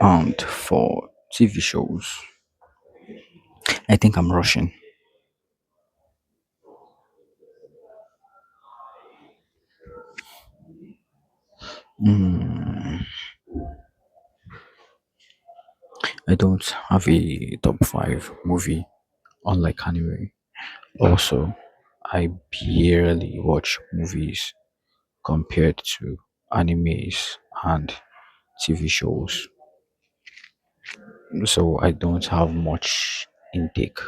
And for TV shows, I think I'm rushing. Mm, I don't have a top five movie, unlike anime. Also, I barely watch movies compared to animes and TV shows. So I don't have much intake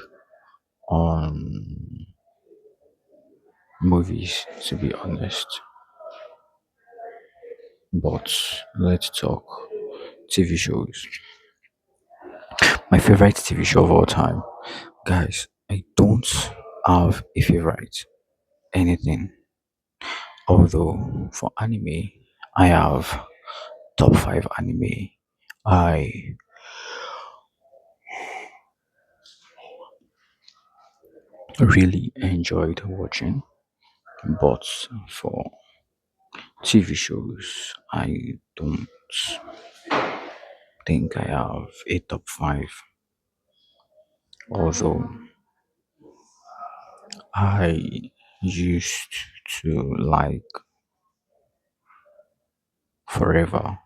on movies, to be honest. But let's talk TV shows. My favorite TV show of all time. Guys, I don't have a favorite anything. Although for anime, I have top 5 anime I really enjoyed watching. But for TV shows, I don't think I have a top 5. Although I used to like Forever.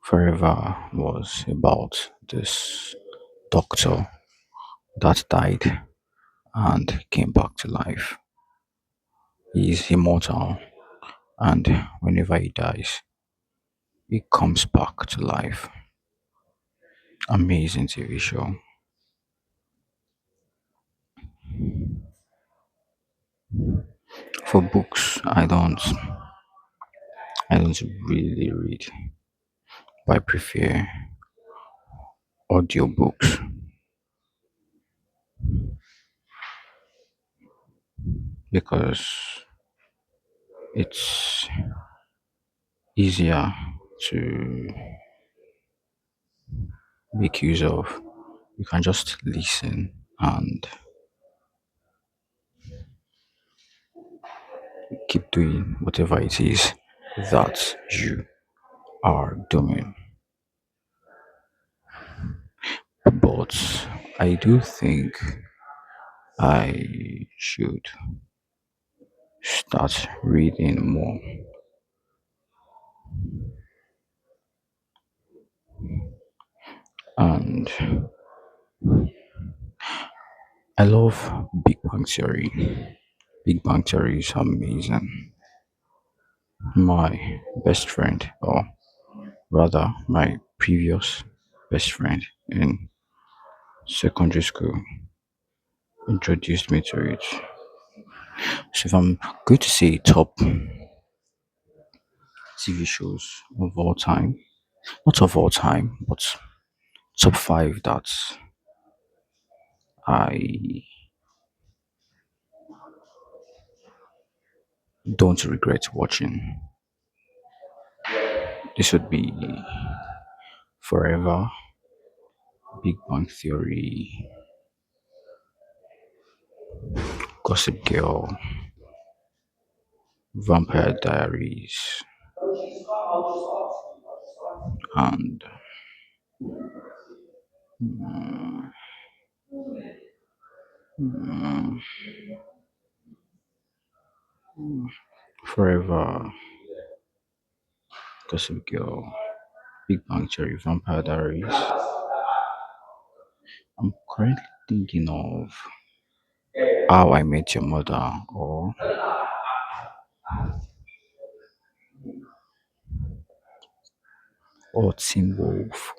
Forever was about this doctor that died and came back to life. He is immortal, and whenever he dies, he comes back to life. Amazing TV show. For books, I don't really read, but I prefer audiobooks because it's easier to make use of. You can just listen and keep doing whatever it is that you are doing. But I do think I should start reading more. And I love Big Bang Theory. Big Bang Theory is amazing. My best friend, or rather, my previous best friend in secondary school, introduced me to it. So if I'm going to say top TV shows of all time, not of all time, but top 5 that I don't regret watching, this would be Forever, Big Bang Theory, Gossip Girl, Vampire Diaries, and mm, Forever, Gossip Girl, Big Bang Theory, Vampire Diaries. I'm currently thinking of How I Met Your Mother or Teen Wolf.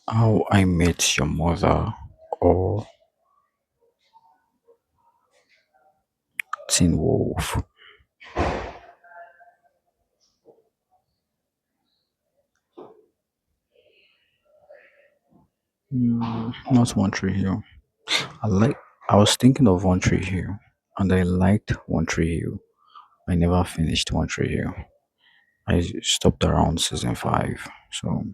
How I Met Your Mother or Teen Wolf. Not One Tree Hill. I like. I was thinking of One Tree Hill, and I liked One Tree Hill. I never finished One Tree Hill. I stopped around season five. So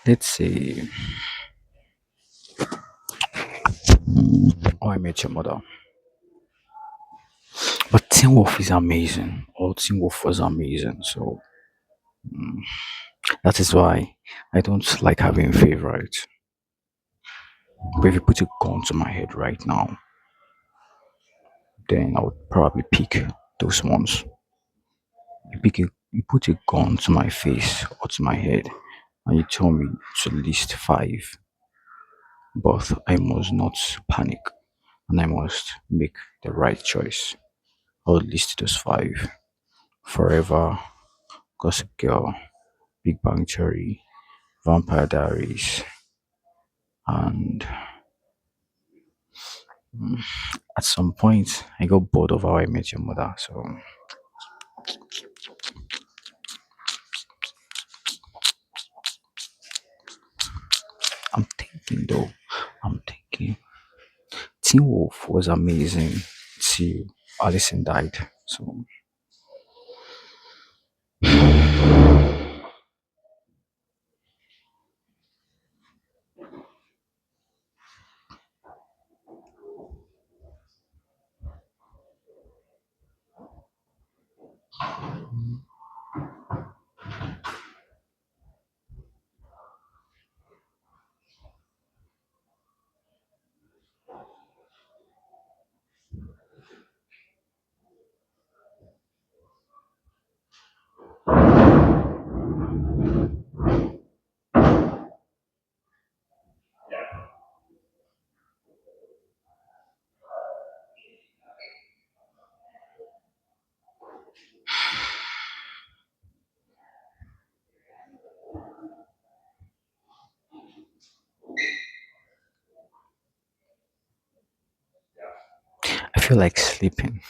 let's see. Oh, I Met Your Mother. But Teen Wolf is amazing. All Teen Wolf was amazing. So that is why I don't like having favorites. But if you put a gun to my head right now, then I would probably pick those ones. You put a gun to my face or to my head, and you tell me to list five, but I must not panic and I must make the right choice. I will list those five: Forever, Gossip Girl, Big Bang Theory, Vampire Diaries, and at some point I got bored of How I Met Your Mother. So I'm thinking though, I'm thinking Teen Wolf was amazing till Allison died. So I feel like sleeping.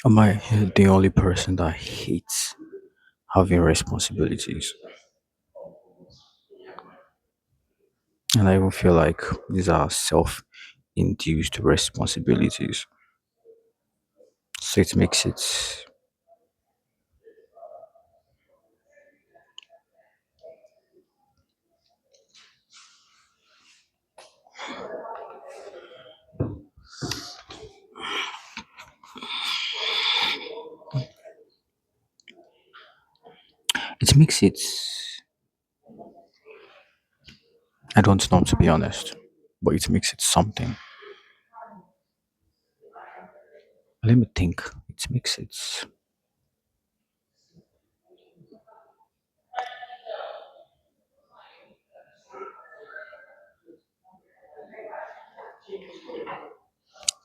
Am I the only person that hates having responsibilities? And I even feel like these are self induced responsibilities. So it, I don't know, to be honest, but it makes it something. Let me think. It makes it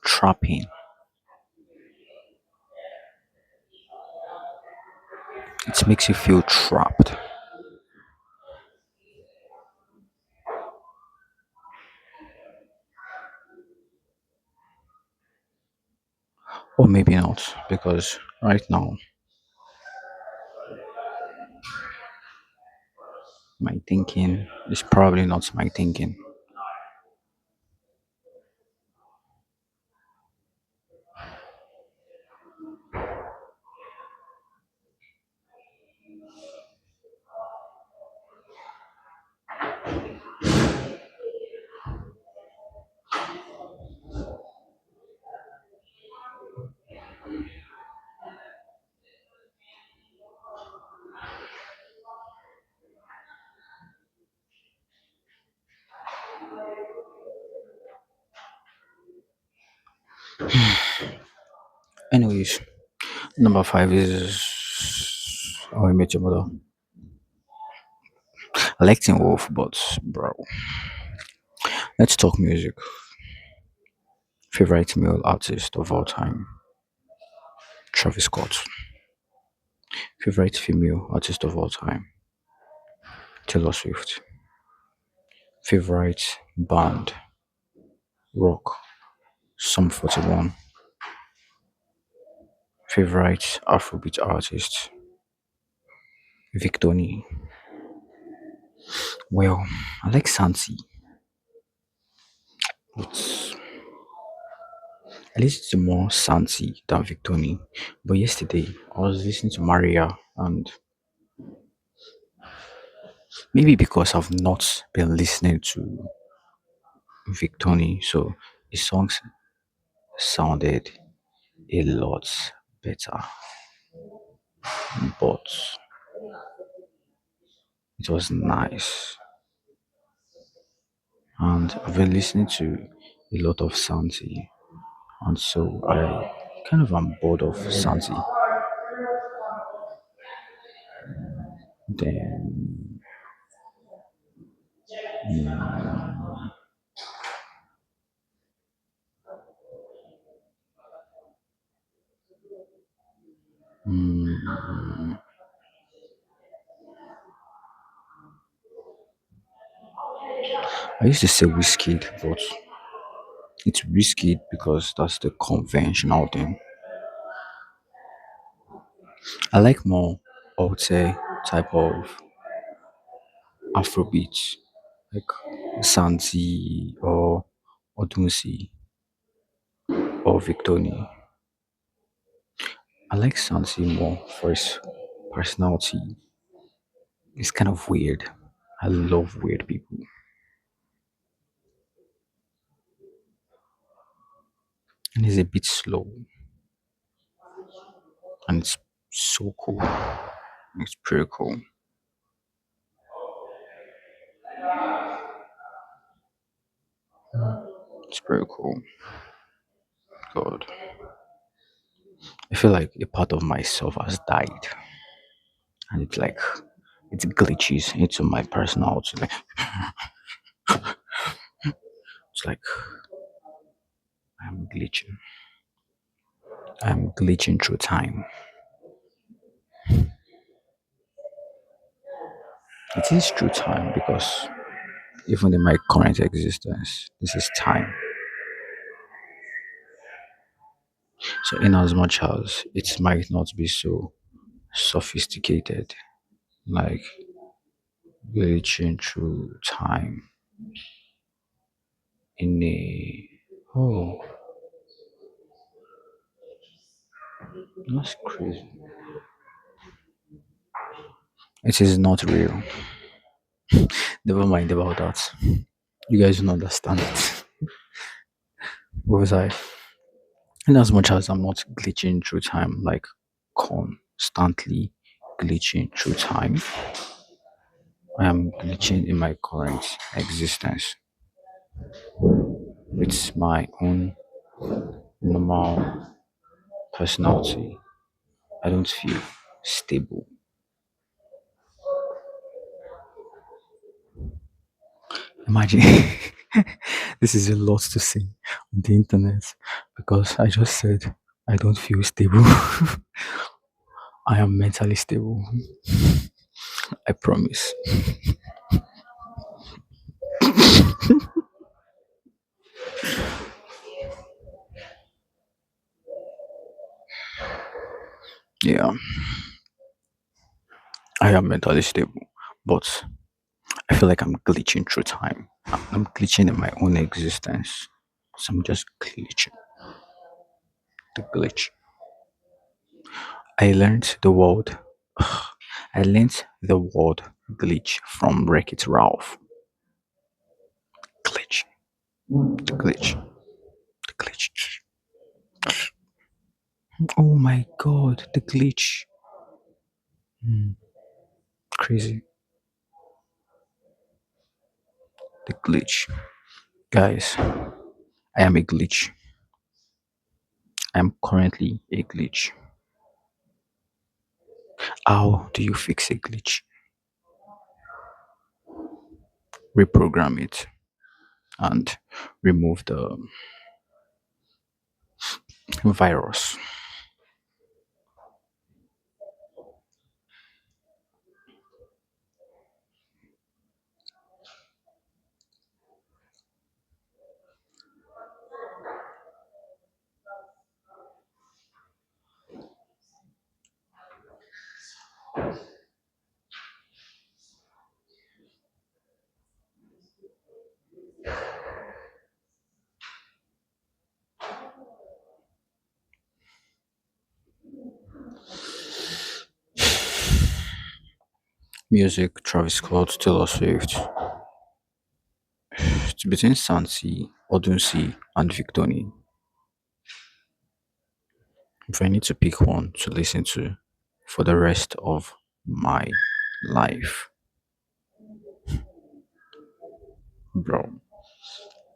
trapping. It makes you feel trapped. Or maybe not, because right now my thinking is probably not my thinking. Anyways, number five is How I Met Your Mother. I like Teen Wolf, but bro, let's talk music. Favorite male artist of all time, Travis Scott. Favorite female artist of all time, Taylor Swift. Favorite band, rock, Sum 41. Favorite Afrobeat artist, Victoni. Well, I like Santi, but I listen to more Santi than Victoni. But yesterday, I was listening to Maria, and maybe because I've not been listening to Victoni, so his songs sounded a lot better, but it was nice. And I've been listening to a lot of Santi, and so I kind of am bored of Santi. Then, mm, I used to say whiskey, but it's whiskey because that's the conventional thing. I like more Alte type of Afrobeats, like Santi or Odunsi or Victoni. I like Santi more for his personality. It's kind of weird. I love weird people. And he's a bit slow. And it's so cool. It's pretty cool. It's pretty cool. God. I feel like a part of myself has died. And it's like it glitches into my personality. Like it's like I'm glitching. I'm glitching through time. It is through time because even in my current existence, this is time. So in as much as it might not be so sophisticated, like glitching through time in a oh that's crazy. It is not real. Never mind about that. You guys don't understand it. What was I? In as much as I'm not glitching through time, like constantly glitching through time, I am glitching in my current existence. It's my own normal personality. I don't feel stable. Imagine this is a lot to say on the internet because I just said I don't feel stable. I am mentally stable. I promise. Yeah, I am mentally stable, but I feel like I'm glitching through time. I'm glitching in my own existence. So I'm just glitching. The glitch. I learned the word. I learned the word glitch from Wreck It Ralph. Glitch. The glitch. The glitch. Oh my god, the glitch. Hmm, crazy. The glitch. Guys, I am a glitch. I am currently a glitch. How do you fix a glitch? reprogram it and remove the virus. Music, Travis Scott, Taylor Swift. It's between Sansi, Odunsi, and Victoni. If I need to pick one to listen to for the rest of my life, bro,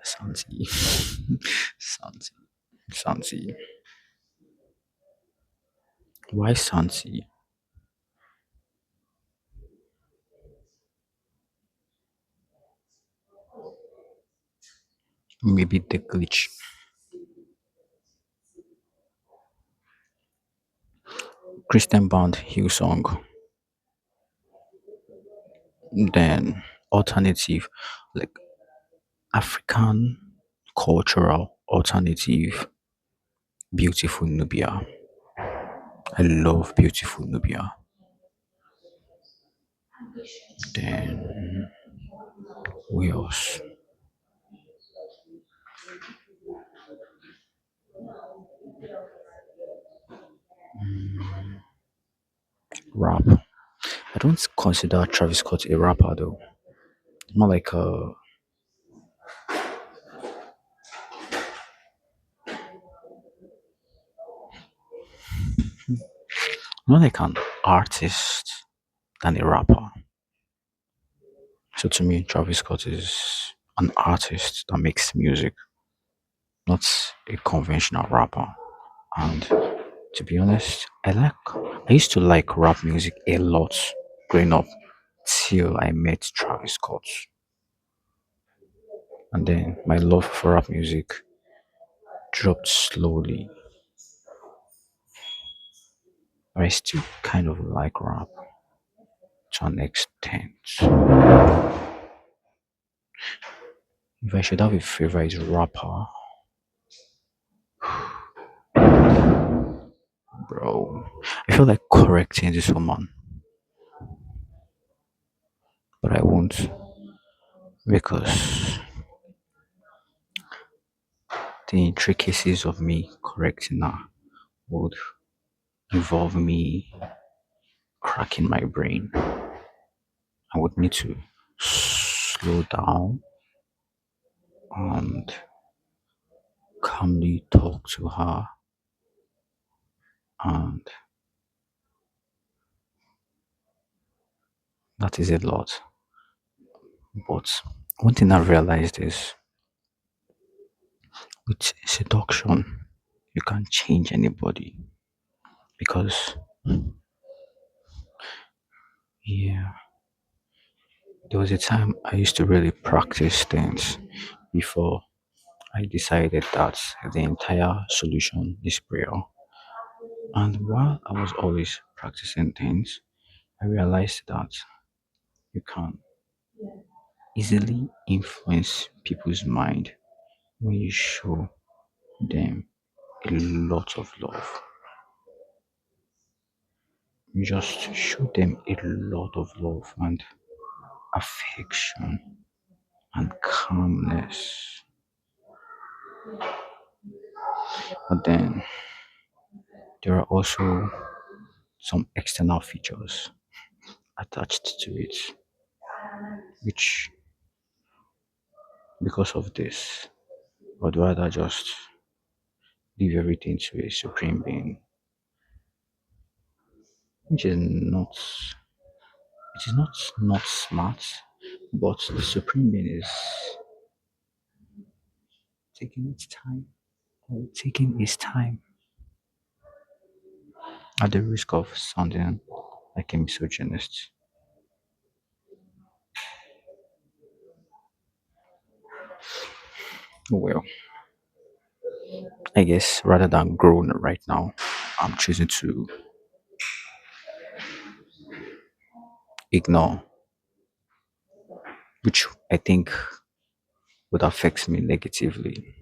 Sansi, Sansi, Sansi. Why Sansi? Maybe the glitch. Christian band Hillsong. Then alternative, like African cultural alternative, Beautiful Nubia. I love Beautiful Nubia. Then we else? Rap. I don't consider Travis Scott a rapper though. More like more like an artist than a rapper. So to me, Travis Scott is an artist that makes music, not a conventional rapper. And to be honest, I used to like rap music a lot growing up till I met Travis Scott. And then my love for rap music dropped slowly. I still kind of like rap to an extent. If I should have a favorite rapper, bro, I feel like correcting this woman, but I won't because the intricacies of me correcting her would involve me cracking my brain. I would need to slow down and calmly talk to her, and that is a lot. But one thing I've realized is with seduction, you can change anybody because, yeah, there was a time I used to really practice things before I decided that the entire solution is prayer. And while I was always practicing things, I realized that you can easily influence people's mind when you show them a lot of love. You just show them a lot of love and affection and calmness. But then there are also some external features attached to it, which, because of this, would rather just leave everything to a supreme being, which is not, it is not smart, but the supreme being is taking its time, or taking its time, at the risk of sounding like a misogynist. Well, I guess rather than grown right now, I'm choosing to ignore, which I think would affect me negatively.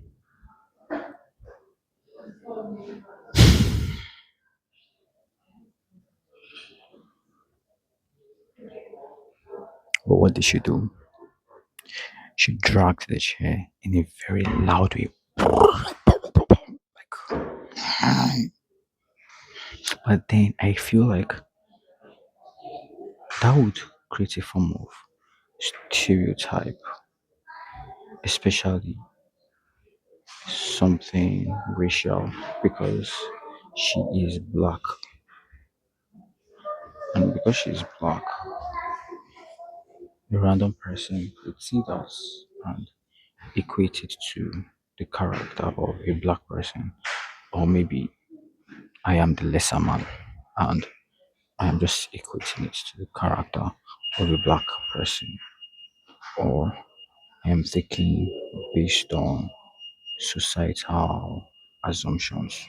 But what did she do? She dragged the chair in a very loud way. Like, but then I feel like that would create a form of stereotype, especially something racial, because she is black. And because she's black, a random person could see that and equate it to the character of a black person. Or maybe I am the lesser man and I am just equating it to the character of a black person. Or I am thinking based on societal assumptions.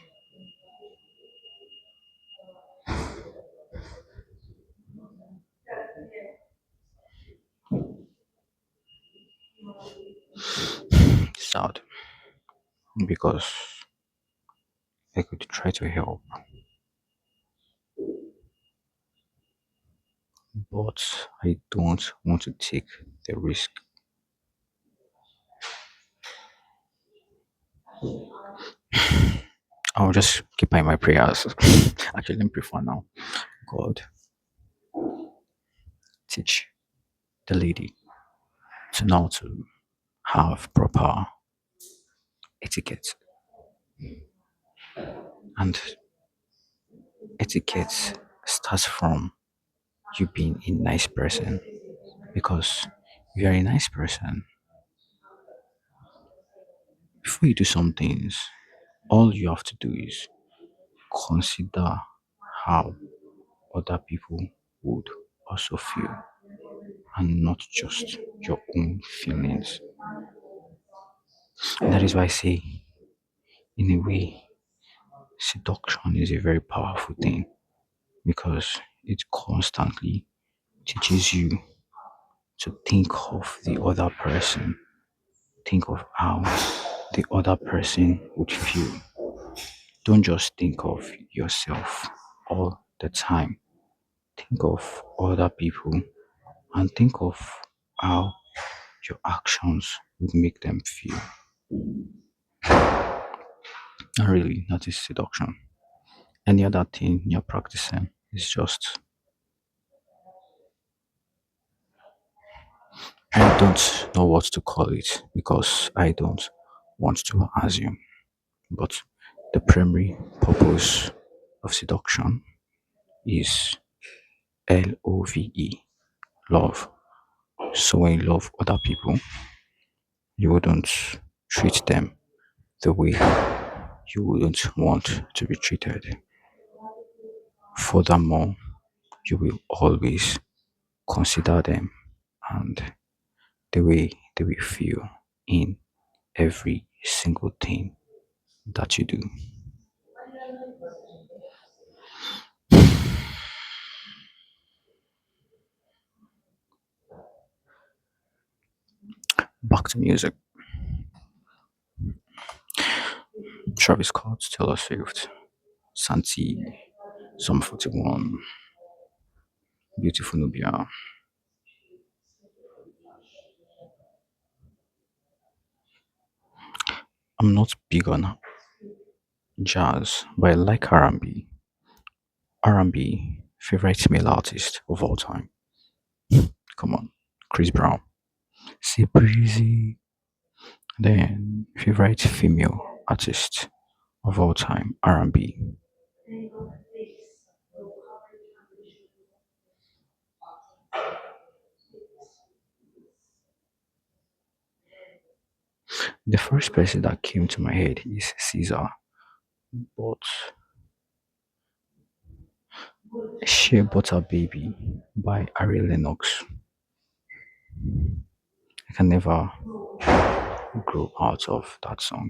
Sad because I could try to help, but I don't want to take the risk. I'll just keep by my prayers. Actually, let me pray for now. God, teach the lady to know to have proper etiquette. And etiquette starts from you being a nice person. Because if you're a nice person, before you do some things, all you have to do is consider how other people would also feel and not just your own feelings. And that is why I say, in a way, seduction is a very powerful thing because it constantly teaches you to think of the other person, think of how the other person would feel. Don't just think of yourself all the time. Think of other people and think of how your actions would make them feel. And really, that is seduction. Any other thing you're practicing is just, I don't know what to call it because I don't want to assume. But the primary purpose of seduction is LOVE, love. So when you love other people, you wouldn't treat them the way you wouldn't want to be treated. Furthermore, you will always consider them and the way they will feel in every single thing that you do. Back to music. Travis Scott, Taylor Swift, Santi, Sum 41, Beautiful Nubia. I'm not big on jazz, but I like R&B. R&B favorite male artist of all time. Come on, Chris Brown. See Breezy. Then favorite female artist of all time, R&B. The first person that came to my head is Caesar, but Shea Butter Baby by Ari Lennox. I can never grow out of that song.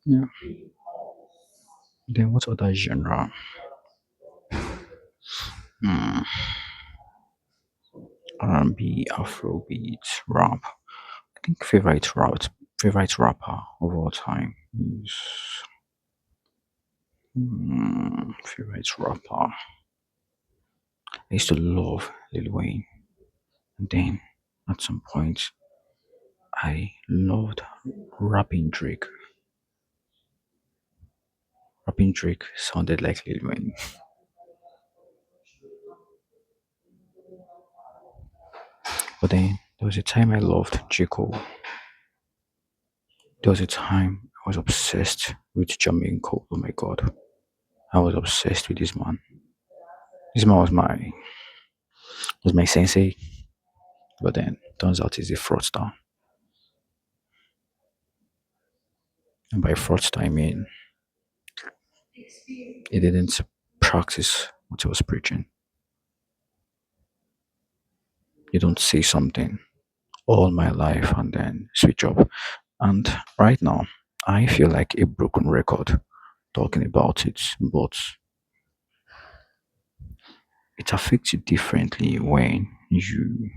Yeah. Then what other genre? Hmm. R&B, Afrobeat, rap. I think favorite rapper of all time is favorite rapper. I used to love Lil Wayne. And then at some point I loved rapping Drake. Rapping Drake sounded like Lil Wayne. But then there was a time I loved J. Cole. There was a time I was obsessed with Jermaine Cole. Oh my god. I was obsessed with this man. This man was my sensei, but then turns out he's a fraudster. And by fraudster I mean he didn't practice what he was preaching. You don't say something all my life and then switch up. And right now I feel like a broken record talking about it, but it affects you differently when you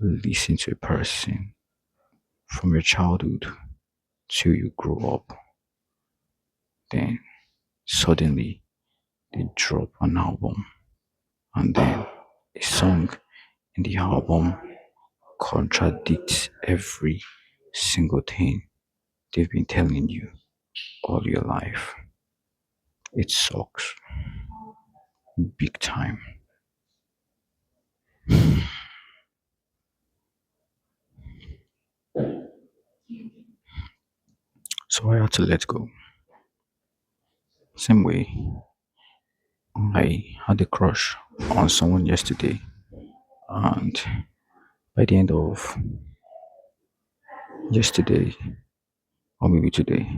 listen to a person from your childhood till you grow up. Then suddenly they drop an album, and then a song in the album contradicts every single thing they've been telling you all your life. It sucks big time. So I had to let go. Same way I had a crush on someone yesterday, and by the end of yesterday, or maybe today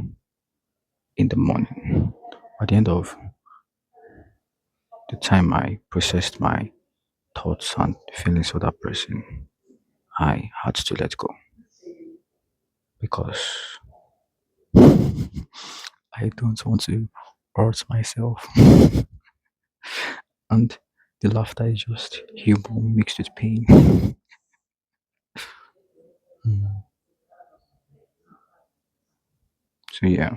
in the morning, by the end of the time I processed my thoughts and feelings for that person, I had to let go because I don't want to hurt myself. And the laughter is just humor mixed with pain. Mm. So yeah,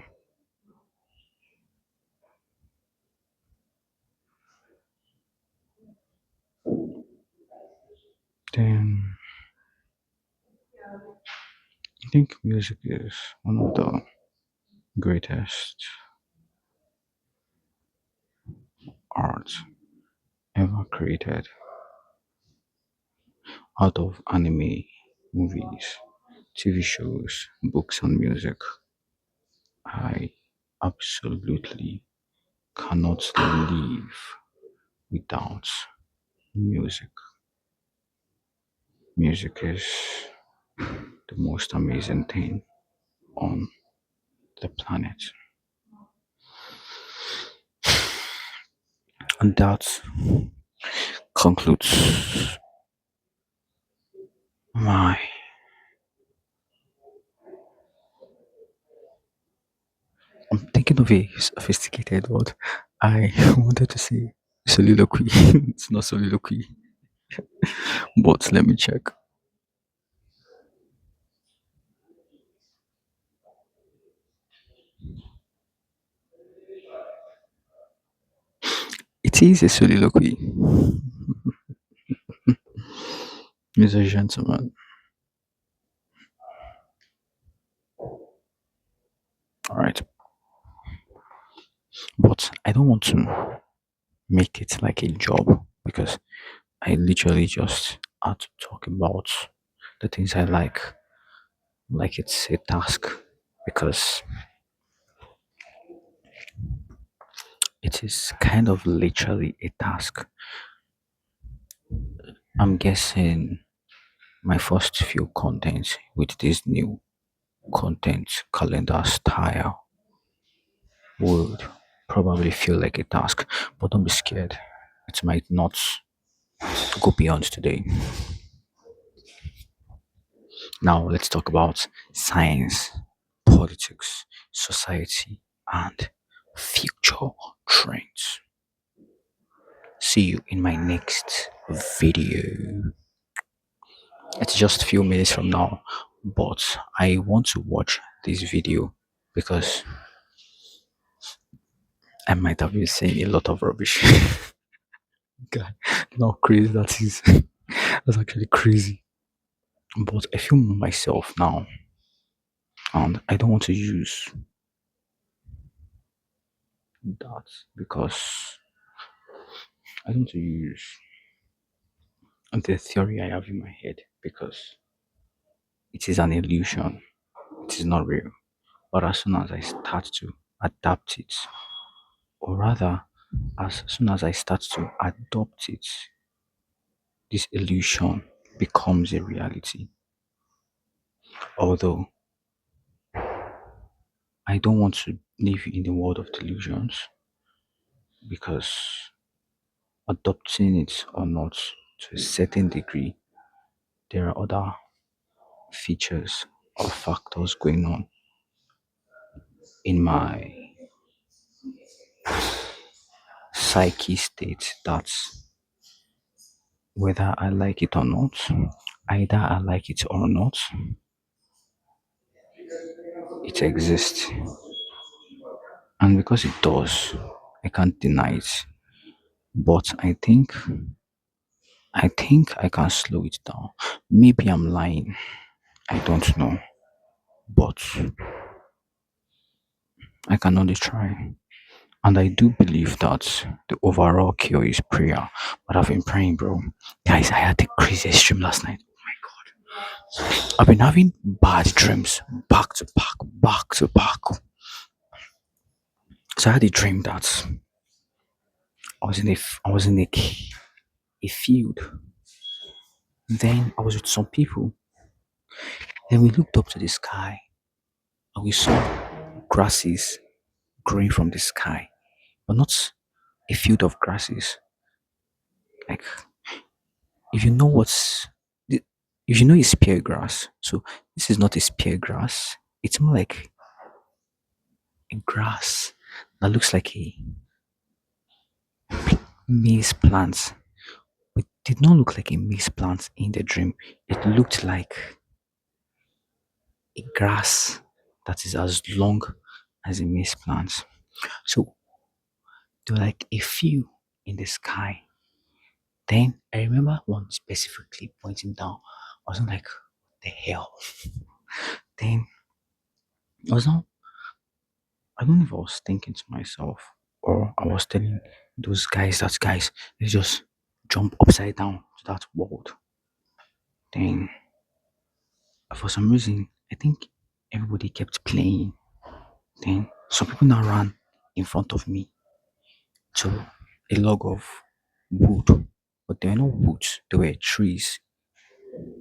then I think music is one of the greatest arts ever created out of anime, movies, TV shows, books, and music. I absolutely cannot live without music. Music is the most amazing thing on the planet. And that concludes my. I'm thinking of a sophisticated word. I wanted to say soliloquy. It's not soliloquy, but let me check. It is a soliloquy. He's a gentleman. All right. But I don't want to make it like a job because I literally just had to talk about the things I like it's a task because it is kind of literally a task. I'm guessing my first few contents with this new content calendar style would probably feel like a task, but don't be scared. It might not go beyond today. Now, let's talk about science, politics, society, and future trends. See you in my next video. It's just a few minutes from now, but I want to watch this video because I might have been saying a lot of rubbish. God, not crazy that is. That's actually crazy. But I feel myself now, and I don't want to use that because I don't want to use the theory I have in my head because it is an illusion. It is not real. But as soon as I start to adapt it, or rather, as soon as I start to adopt it, this illusion becomes a reality. Although I don't want to live in the world of delusions because adopting it or not to a certain degree, there are other features or factors going on in my psyche state that whether I like it or not, either I like it or not, it exists. And because it does, I can't deny it. But I think I can slow it down. Maybe I'm lying. I don't know. But I can only try. And I do believe that the overall cure is prayer. But I've been praying, bro. Guys, I had the craziest dream last night. Oh my god. I've been having bad dreams back to back, back to back. So I had a dream that I was in a field. Then I was with some people. Then we looked up to the sky and we saw grasses growing from the sky, but not a field of grasses. Like if you know what's if you know a spear grass, so this is not a spear grass. It's more like a grass that looks like a maize plant. It did not look like a maize plant in the dream. It looked like a grass that is as long as a maize plant. So there were like a few in the sky. Then I remember one specifically pointing down. I was like, the hell? Then I was not, I don't know if I was thinking to myself or I was telling those guys that guys, they just jump upside down to that world. Then for some reason, I think everybody kept playing. Then some people now ran in front of me to a log of wood, but they were not woods, they were trees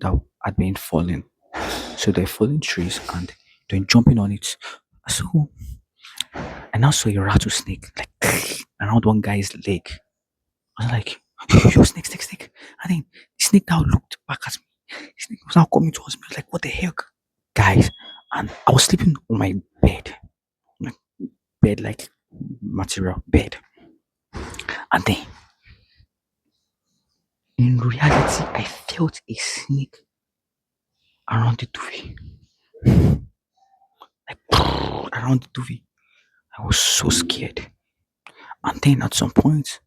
that had been falling. So they're falling trees and they're jumping on it. So I now saw a rattlesnake like around one guy's leg. I was like, yo, snake, snake, snake. And then the snake now looked back at me. The snake was now coming towards me. I was like, what the heck? Guys. And I was sleeping on my bed. Like bed like material bed. And then in reality I felt a snake around the duvet. Like around the duvet. I was so scared. And then at some point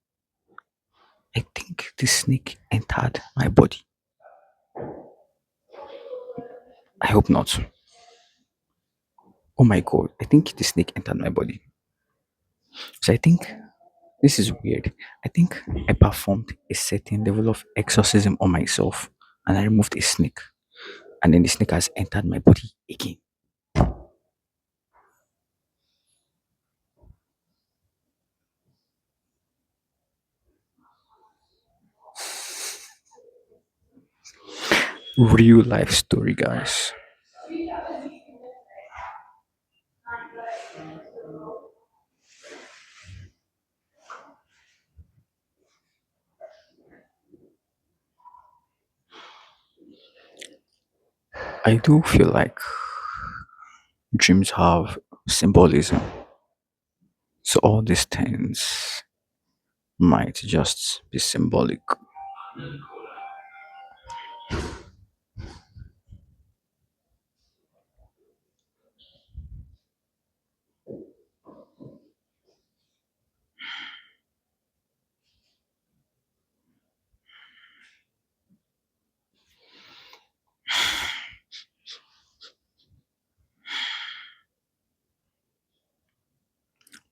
I think the snake entered my body. I hope not. Oh my god, I think the snake entered my body. So I think this is weird. I think I performed a certain level of exorcism on myself and I removed a snake. And then the snake has entered my body again. Real life story, guys. I do feel like dreams have symbolism. So all these things might just be symbolic.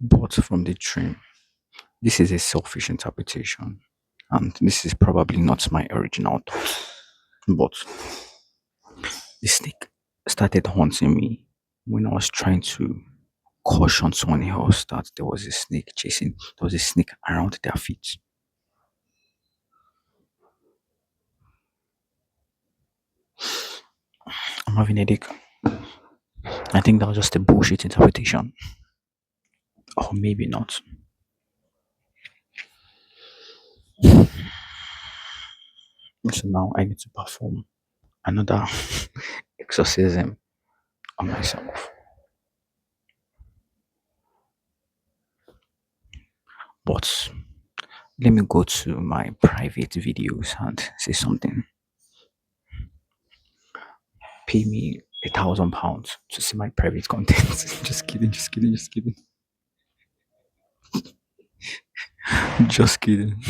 But from the dream, this is a selfish interpretation. And this is probably not my original thought. But the snake started haunting me when I was trying to caution someone else that there was a snake chasing, there was a snake around their feet. I'm having a headache. I think that was just a bullshit interpretation. Or maybe not. So now I need to perform another exorcism on myself. But let me go to my private videos and say something. Pay me £1,000 to see my private content. Just kidding, just kidding, just kidding. Just kidding.